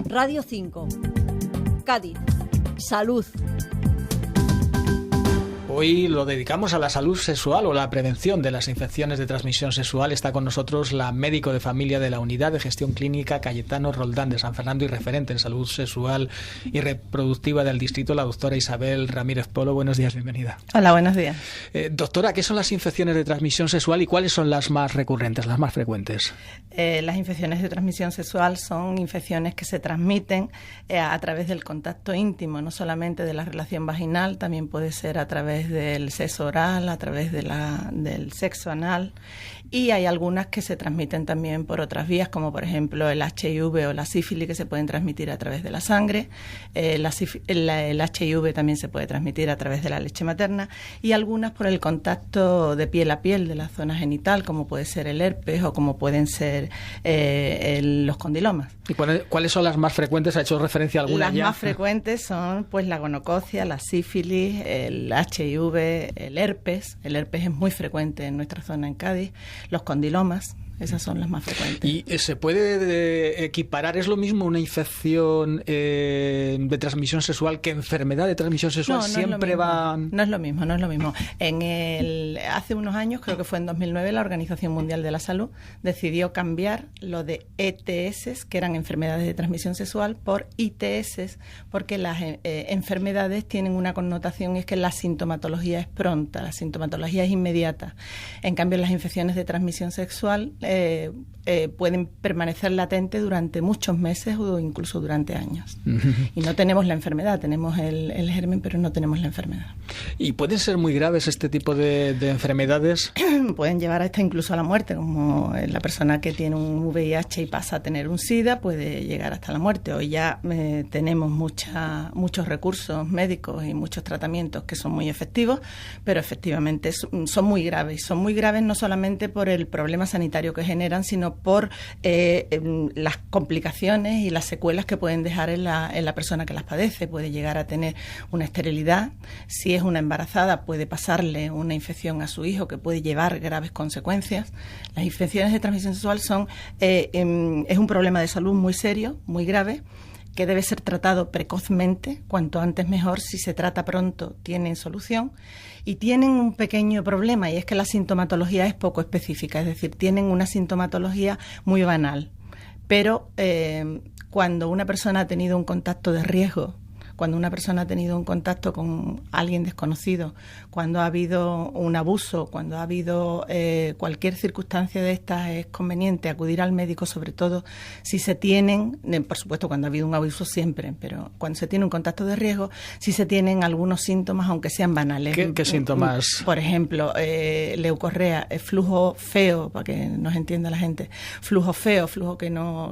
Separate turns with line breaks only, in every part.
Radio 5, Cádiz, salud.
Hoy lo dedicamos a la salud sexual o la prevención de las infecciones de transmisión sexual. Está con nosotros la médico de familia de la Unidad de Gestión Clínica Cayetano Roldán de San Fernando y referente en salud sexual y reproductiva del distrito, la doctora Isabel Ramírez Polo. Buenos días, bienvenida.
Hola, buenos días.
Doctora, ¿qué son las infecciones de transmisión sexual y cuáles son las más recurrentes, las más frecuentes?
Las infecciones de transmisión sexual son infecciones que se transmiten a través del contacto íntimo, no solamente de la relación vaginal, también puede ser a través del sexo oral, a través del sexo anal, y hay algunas que se transmiten también por otras vías, como por ejemplo el HIV o la sífilis, que se pueden transmitir a través de la sangre. El HIV también se puede transmitir a través de la leche materna, y algunas por el contacto de piel a piel de la zona genital, como puede ser el herpes o como pueden ser los condilomas.
¿Y cuáles son las más frecuentes? ¿Ha hecho referencia a alguna?
Las
ya
más frecuentes son pues la gonococia, la sífilis, el HIV, el herpes. El herpes es muy frecuente en nuestra zona en Cádiz. Los condilomas, esas son las más frecuentes.
¿Y se puede equiparar? ¿Es lo mismo una infección de transmisión sexual que enfermedad de transmisión sexual?
No
Siempre va...
No es lo mismo. Hace unos años, creo que fue en 2009, la Organización Mundial de la Salud decidió cambiar lo de ETS, que eran enfermedades de transmisión sexual, por ITS, porque las enfermedades tienen una connotación, y es que la sintomatología es pronta, la sintomatología es inmediata. En cambio, las infecciones de transmisión sexual pueden permanecer latentes durante muchos meses o incluso durante años. Y no tenemos la enfermedad, tenemos el germen, pero no tenemos la enfermedad.
¿Y pueden ser muy graves este tipo de enfermedades?
Pueden llevar hasta incluso a la muerte, como la persona que tiene un VIH y pasa a tener un SIDA, puede llegar hasta la muerte. Hoy ya tenemos muchos recursos médicos y muchos tratamientos que son muy efectivos, pero efectivamente son muy graves. Son muy graves no solamente por el problema sanitario que generan, sino por las complicaciones y las secuelas que pueden dejar en la persona que las padece. Puede llegar a tener una esterilidad. Si es una embarazada, puede pasarle una infección a su hijo que puede llevar graves consecuencias. Las infecciones de transmisión sexual es un problema de salud muy serio, muy grave, que debe ser tratado precozmente, cuanto antes mejor. Si se trata pronto, tienen solución. Y tienen un pequeño problema, y es que la sintomatología es poco específica, es decir, tienen una sintomatología muy banal. Pero cuando una persona ha tenido un contacto de riesgo, cuando una persona ha tenido un contacto con alguien desconocido, cuando ha habido un abuso, cuando ha habido cualquier circunstancia de estas, es conveniente acudir al médico, sobre todo si se tienen, por supuesto cuando ha habido un abuso siempre, pero cuando se tiene un contacto de riesgo, si se tienen algunos síntomas, aunque sean banales.
¿Qué síntomas?
Por ejemplo, leucorrea, flujo feo, para que nos entienda la gente, flujo feo, flujo que no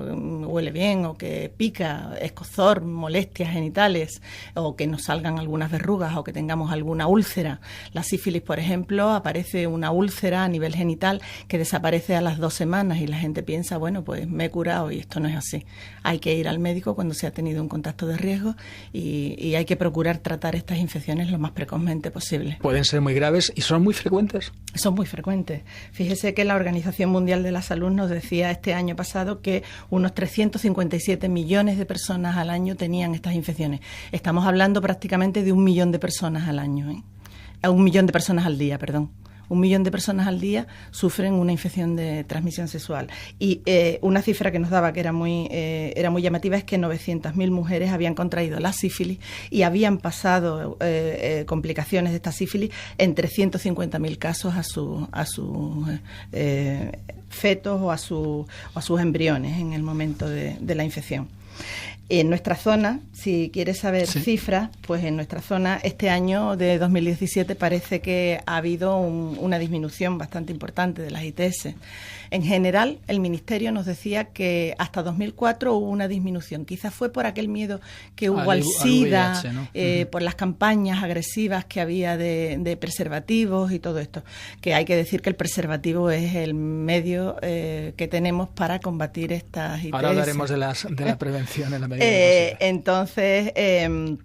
huele bien o que pica, escozor, molestias genitales, o que nos salgan algunas verrugas o que tengamos alguna úlcera. La sífilis, por ejemplo, aparece una úlcera a nivel genital que desaparece a las 2 semanas y la gente piensa, bueno, pues me he curado, y esto no es así. Hay que ir al médico cuando se ha tenido un contacto de riesgo y hay que procurar tratar estas infecciones lo más precozmente posible.
¿Pueden ser muy graves y son muy frecuentes?
Son muy frecuentes. Fíjese que la Organización Mundial de la Salud nos decía este año pasado que unos 357 millones de personas al año tenían estas infecciones. Estamos hablando prácticamente de 1 millón de personas al año, 1 millón de personas al día, perdón. 1 millón de personas al día sufren una infección de transmisión sexual. Y una cifra que nos daba que era muy llamativa es que 900.000 mujeres habían contraído la sífilis y habían pasado complicaciones de esta sífilis en 350.000 casos a sus fetos o a sus embriones en el momento de la infección. En nuestra zona, si quieres saber cifras, pues en nuestra zona este año de 2017 parece que ha habido una disminución bastante importante de las ITS. En general, el Ministerio nos decía que hasta 2004 hubo una disminución. Quizás fue por aquel miedo que hubo al SIDA,
VIH, ¿no?
por las campañas agresivas que había de preservativos y todo esto. Que hay que decir que el preservativo es el medio que tenemos para combatir estas ITS.
Ahora hablaremos de la prevención en la medida
entonces, en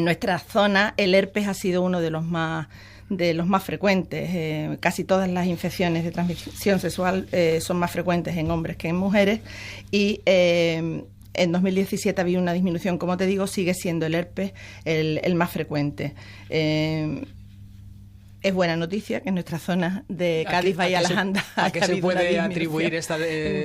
nuestra zona el herpes ha sido uno de los más los más frecuentes. Casi todas las infecciones de transmisión sexual son más frecuentes en hombres que en mujeres y en 2017 había una disminución, como te digo, sigue siendo el herpes el más frecuente. Es buena noticia que en nuestra zona de Cádiz, Bahía Alhambra,
¿a qué se puede atribuir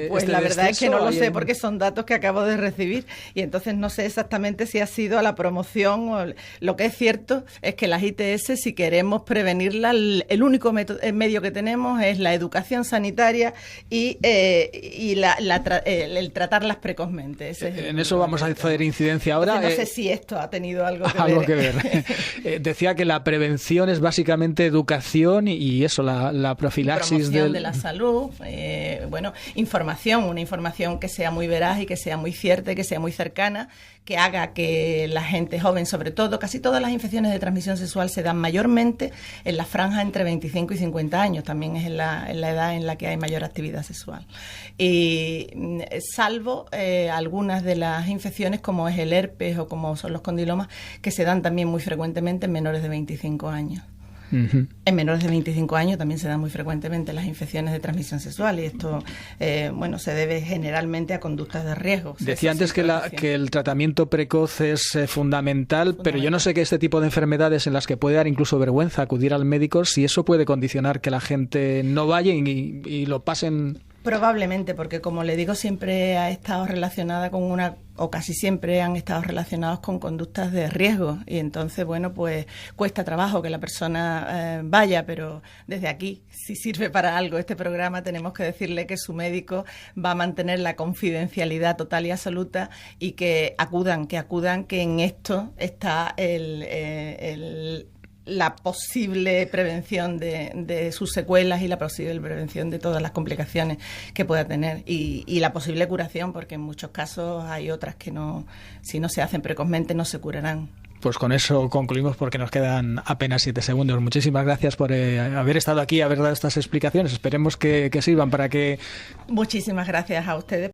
pues la verdad es que no lo sé, porque son datos que acabo de recibir y entonces no sé exactamente si ha sido a la promoción o lo que es cierto es que las ITS, si queremos prevenirla, el único medio que tenemos es la educación sanitaria y el tratarlas precozmente.
En eso vamos a hacer incidencia ahora.
Entonces, no sé si esto ha tenido algo
que ver. Decía que la prevención es básicamente educación y eso, la profilaxis
promoción de la salud, una información que sea muy veraz y que sea muy cierta y que sea muy cercana, que haga que la gente joven, sobre todo, casi todas las infecciones de transmisión sexual se dan mayormente en la franja entre 25 y 50 años, también es en la edad en la que hay mayor actividad sexual. Y salvo algunas de las infecciones como es el herpes o como son los condilomas, que se dan también muy frecuentemente en menores de 25 años. Uh-huh. En menores de 25 años también se dan muy frecuentemente las infecciones de transmisión sexual y esto se debe generalmente a conductas de riesgo.
Decía antes que el tratamiento precoz es fundamental, pero yo no sé que este tipo de enfermedades en las que puede dar incluso vergüenza acudir al médico, si eso puede condicionar que la gente no vaya y lo pasen.
Probablemente, porque como le digo, siempre ha estado relacionada con o casi siempre han estado relacionados con conductas de riesgo y entonces, pues cuesta trabajo que la persona vaya, pero desde aquí, si sirve para algo este programa, tenemos que decirle que su médico va a mantener la confidencialidad total y absoluta y que acudan, que en esto está la posible prevención de sus secuelas y la posible prevención de todas las complicaciones que pueda tener y la posible curación, porque en muchos casos hay otras que no, si no se hacen precozmente, no se curarán.
Pues con eso concluimos porque nos quedan apenas 7 segundos. Muchísimas gracias por haber estado aquí, haber dado estas explicaciones. Esperemos que sirvan para que...
Muchísimas gracias a ustedes.